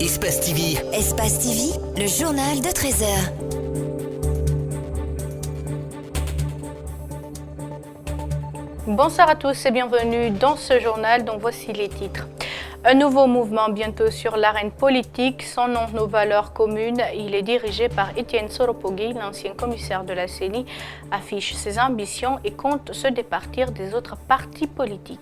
Espace TV. Espace TV, le journal de 13 heures. Bonsoir à tous et bienvenue dans ce journal dont voici les titres. Un nouveau mouvement bientôt sur l'arène politique, son nom, nos valeurs communes. Il est dirigé par Etienne Soropogui, l'ancien commissaire de la CENI, affiche ses ambitions et compte se départir des autres partis politiques.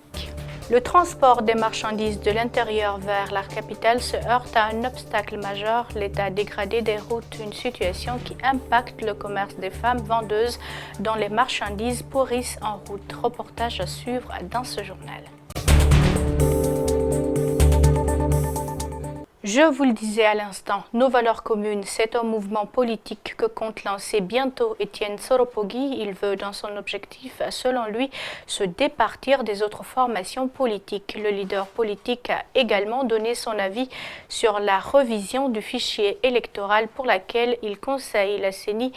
Le transport des marchandises de l'intérieur vers la capitale se heurte à un obstacle majeur, l'état dégradé des routes, une situation qui impacte le commerce des femmes vendeuses dont les marchandises pourrissent en route. Reportage à suivre dans ce journal. Je vous le disais à l'instant, nos valeurs communes, c'est un mouvement politique que compte lancer bientôt Etienne Soropogui. Il veut, dans son objectif, selon lui, se départir des autres formations politiques. Le leader politique a également donné son avis sur la revision du fichier électoral pour laquelle il conseille la CENI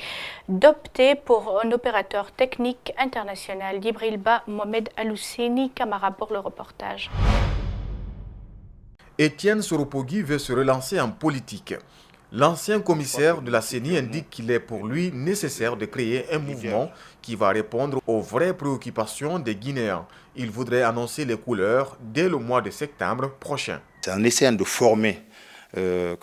d'opter pour un opérateur technique international. Djibril Ba, Mohamed Alouseni, Camara pour le reportage. Etienne Soropogui veut se relancer en politique. L'ancien commissaire de la CENI indique qu'il est pour lui nécessaire de créer un mouvement qui va répondre aux vraies préoccupations des Guinéens. Il voudrait annoncer les couleurs dès le mois de septembre prochain. C'est en essayant de former, une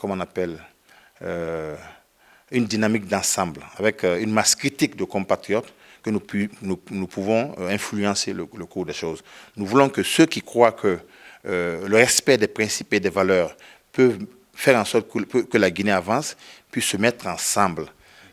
dynamique d'ensemble, avec une masse critique de compatriotes, que nous pouvons influencer le cours des choses. Nous voulons que ceux qui croient que le respect des principes et des valeurs peut faire en sorte que la Guinée avance, puisse se mettre ensemble.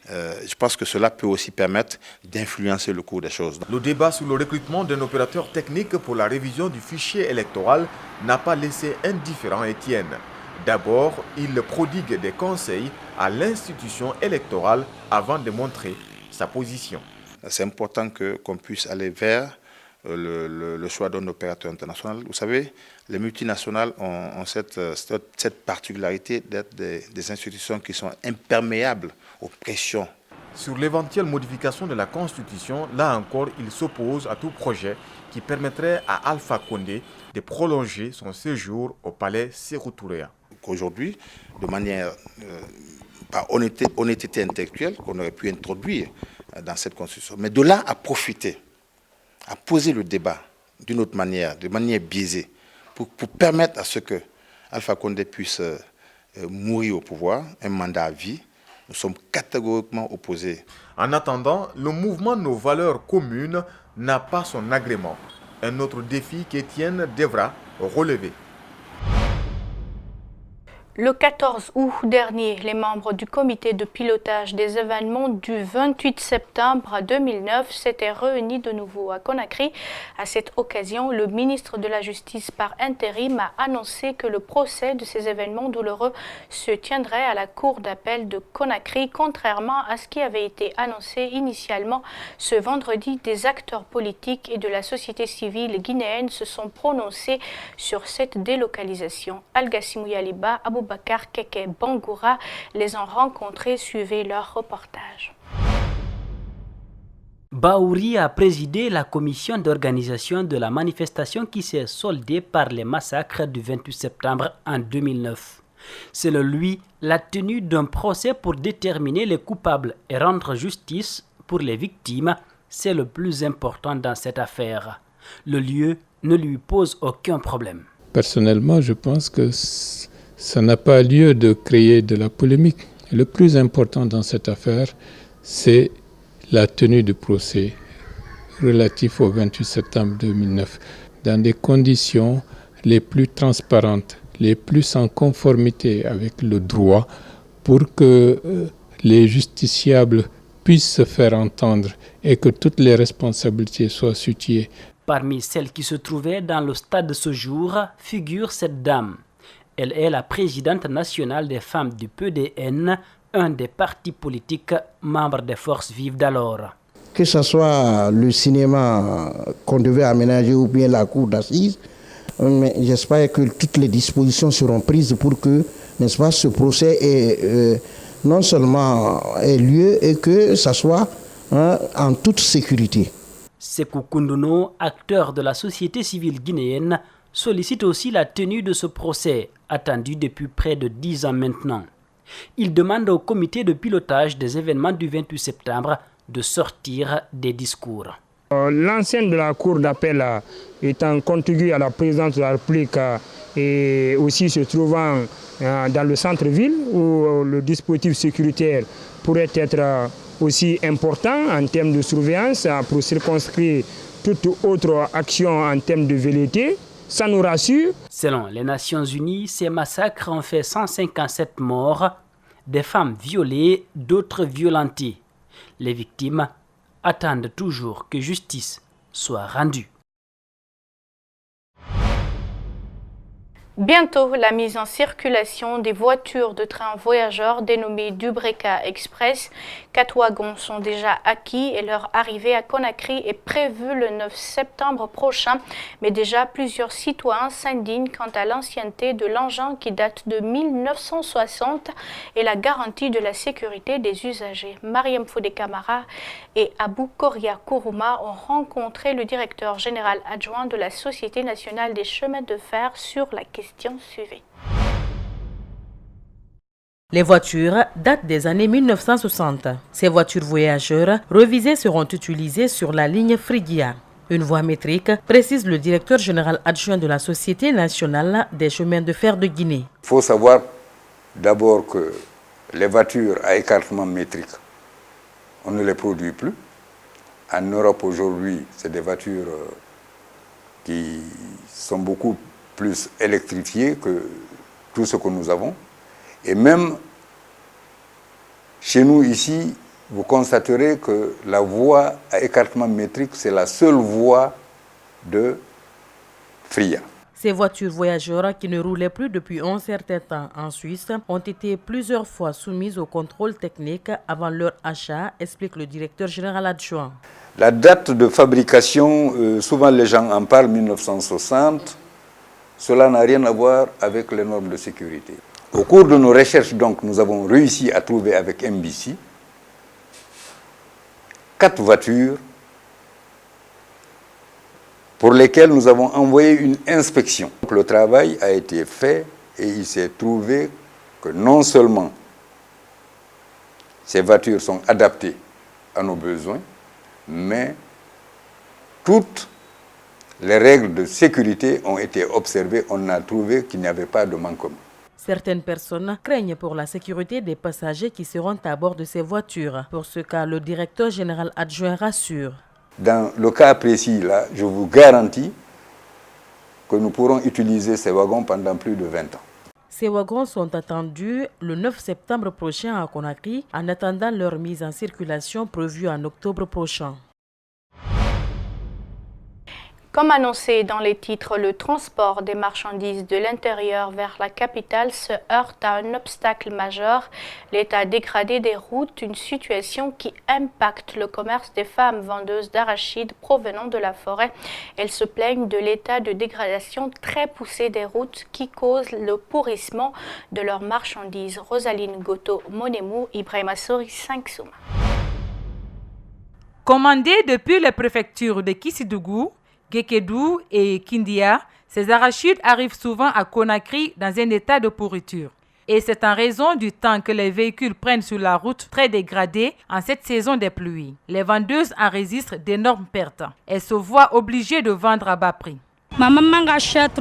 Je pense que cela peut aussi permettre d'influencer le cours des choses. Le débat sur le recrutement d'un opérateur technique pour la révision du fichier électoral n'a pas laissé indifférent Etienne. D'abord, il prodigue des conseils à l'institution électorale avant de montrer sa position. C'est important qu'on puisse aller vers le choix d'un opérateur international. Vous savez, les multinationales ont cette particularité d'être des institutions qui sont imperméables aux pressions. Sur l'éventuelle modification de la Constitution, là encore, il s'oppose à tout projet qui permettrait à Alpha Condé de prolonger son séjour au palais Sékou Touré. Aujourd'hui, de manière par honnêteté intellectuelle, qu'on aurait pu introduire dans cette Constitution, mais de là à profiter, à poser le débat d'une autre manière, de manière biaisée, pour permettre à ce que Alpha Condé puisse mourir au pouvoir, un mandat à vie. Nous sommes catégoriquement opposés. En attendant, le mouvement Nos valeurs communes n'a pas son agrément. Un autre défi qu'Etienne devra relever. Le 14 août dernier, les membres du comité de pilotage des événements du 28 septembre 2009 s'étaient réunis de nouveau à Conakry. À cette occasion, le ministre de la Justice par intérim a annoncé que le procès de ces événements douloureux se tiendrait à la cour d'appel de Conakry, contrairement à ce qui avait été annoncé initialement. Ce vendredi, des acteurs politiques et de la société civile guinéenne se sont prononcés sur cette délocalisation. Algassimou Yaliba, Bakar Keke Bangoura les ont rencontrés, suivez leur reportage. Baouri a présidé la commission d'organisation de la manifestation qui s'est soldée par les massacres du 28 septembre en 2009. Selon lui, la tenue d'un procès pour déterminer les coupables et rendre justice pour les victimes, c'est le plus important dans cette affaire. Le lieu ne lui pose aucun problème. Personnellement, je pense que ça n'a pas lieu de créer de la polémique. Le plus important dans cette affaire, c'est la tenue du procès relatif au 28 septembre 2009, dans des conditions les plus transparentes, les plus en conformité avec le droit, pour que les justiciables puissent se faire entendre et que toutes les responsabilités soient situées. Parmi celles qui se trouvaient dans le stade de ce jour, figure cette dame. Elle est la présidente nationale des femmes du PDN, un des partis politiques membres des forces vives d'alors. Que ce soit le cinéma qu'on devait aménager ou bien la cour d'assises, j'espère que toutes les dispositions seront prises pour que, n'est-ce pas, ce procès non seulement ait lieu et que ça soit en toute sécurité. Sékou Koundono, acteur de la société civile guinéenne, sollicitent aussi la tenue de ce procès, attendu depuis près de 10 ans maintenant. Ils demandent au comité de pilotage des événements du 28 septembre de sortir des discours. L'ancienne de la cour d'appel étant contiguë à la présidence de la République et aussi se trouvant dans le centre-ville où le dispositif sécuritaire pourrait être aussi important en termes de surveillance pour circonscrire toute autre action en termes de velléité, ça nous rassure. Selon les Nations Unies, ces massacres ont fait 157 morts, des femmes violées, d'autres violentées. Les victimes attendent toujours que justice soit rendue. Bientôt, la mise en circulation des voitures de train voyageurs dénommées Dubreka Express. 4 wagons sont déjà acquis et leur arrivée à Conakry est prévue le 9 septembre prochain. Mais déjà, plusieurs citoyens s'indignent quant à l'ancienneté de l'engin qui date de 1960 et la garantie de la sécurité des usagers. Mariam Fodé Camara et Abou Koria Kourouma ont rencontré le directeur général adjoint de la Société nationale des chemins de fer sur la question suivie. Les voitures datent des années 1960. Ces voitures voyageurs revisées seront utilisées sur la ligne Frigia. Une voie métrique, précise le directeur général adjoint de la Société nationale des chemins de fer de Guinée. Il faut savoir d'abord que les voitures à écartement métrique, on ne les produit plus. En Europe aujourd'hui, c'est des voitures qui sont beaucoup plus électrifiées que tout ce que nous avons. Et même chez nous ici, vous constaterez que la voie à écartement métrique, c'est la seule voie de Fria. Ces voitures voyageurs qui ne roulaient plus depuis un certain temps en Suisse ont été plusieurs fois soumises au contrôle technique avant leur achat, explique le directeur général adjoint. La date de fabrication, souvent les gens en parlent, 1960. Cela n'a rien à voir avec les normes de sécurité. Au cours de nos recherches, donc, nous avons réussi à trouver avec MBC 4 voitures pour lesquelles nous avons envoyé une inspection. Le travail a été fait et il s'est trouvé que non seulement ces voitures sont adaptées à nos besoins, mais toutes les règles de sécurité ont été observées. On a trouvé qu'il n'y avait pas de manquement. Certaines personnes craignent pour la sécurité des passagers qui seront à bord de ces voitures. Pour ce cas, le directeur général adjoint rassure. Dans le cas précis, là, je vous garantis que nous pourrons utiliser ces wagons pendant plus de 20 ans. Ces wagons sont attendus le 9 septembre prochain à Conakry, en attendant leur mise en circulation prévue en octobre prochain. Comme annoncé dans les titres, le transport des marchandises de l'intérieur vers la capitale se heurte à un obstacle majeur, l'état dégradé des routes, une situation qui impacte le commerce des femmes vendeuses d'arachides provenant de la forêt. Elles se plaignent de l'état de dégradation très poussé des routes qui cause le pourrissement de leurs marchandises. Rosaline Goto, Monemou, Ibrahima Sori, 5 Souma. Commandées depuis les préfectures de Kissidougou, Gekedou et Kindia, ces arachides arrivent souvent à Conakry dans un état de pourriture. Et c'est en raison du temps que les véhicules prennent sur la route très dégradée en cette saison des pluies. Les vendeuses enregistrent d'énormes pertes. Elles se voient obligées de vendre à bas prix. Ma maman achète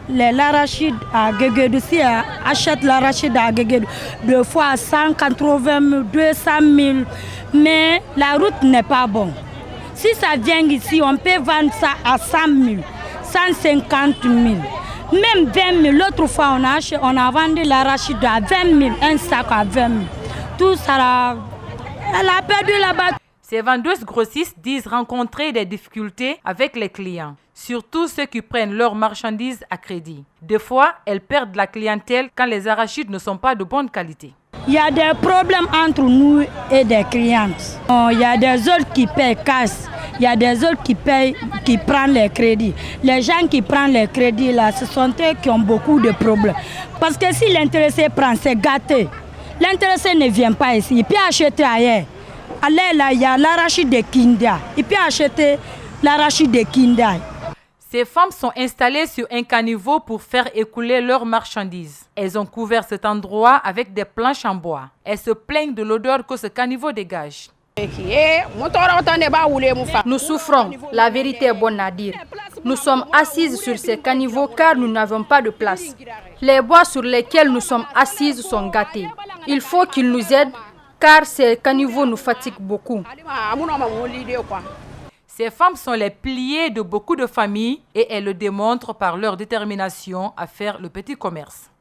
l'arachide à Gekedou. Si elle achète l'arachide à Gekedou, 2 fois à 180 000, 200 000, mais la route n'est pas bonne. Si ça vient ici, on peut vendre ça à 100 000, 150 000, même 20 000. L'autre fois, on a vendu l'arachide à 20 000, un sac à 20 000. Tout ça, elle a perdu là-bas. Ces vendeuses grossistes disent rencontrer des difficultés avec les clients, surtout ceux qui prennent leurs marchandises à crédit. Des fois, elles perdent la clientèle quand les arachides ne sont pas de bonne qualité. Il y a des problèmes entre nous et des clientes. Il y a des autres qui payent cash. Il y a des autres qui prennent les crédits. Les gens qui prennent les crédits, là, ce sont eux qui ont beaucoup de problèmes. Parce que si l'intéressé prend, c'est gâté. L'intéressé ne vient pas ici. Il peut acheter ailleurs. Allez, là, il y a l'arachide de Kindia. Il peut acheter l'arachide de Kindia. Ces femmes sont installées sur un caniveau pour faire écouler leurs marchandises. Elles ont couvert cet endroit avec des planches en bois. Elles se plaignent de l'odeur que ce caniveau dégage. Nous souffrons, la vérité est bonne à dire. Nous sommes assises sur ces caniveaux car nous n'avons pas de place. Les bois sur lesquels nous sommes assises sont gâtés. Il faut qu'ils nous aident car ces caniveaux nous fatiguent beaucoup. Ces femmes sont les piliers de beaucoup de familles et elles le démontrent par leur détermination à faire le petit commerce.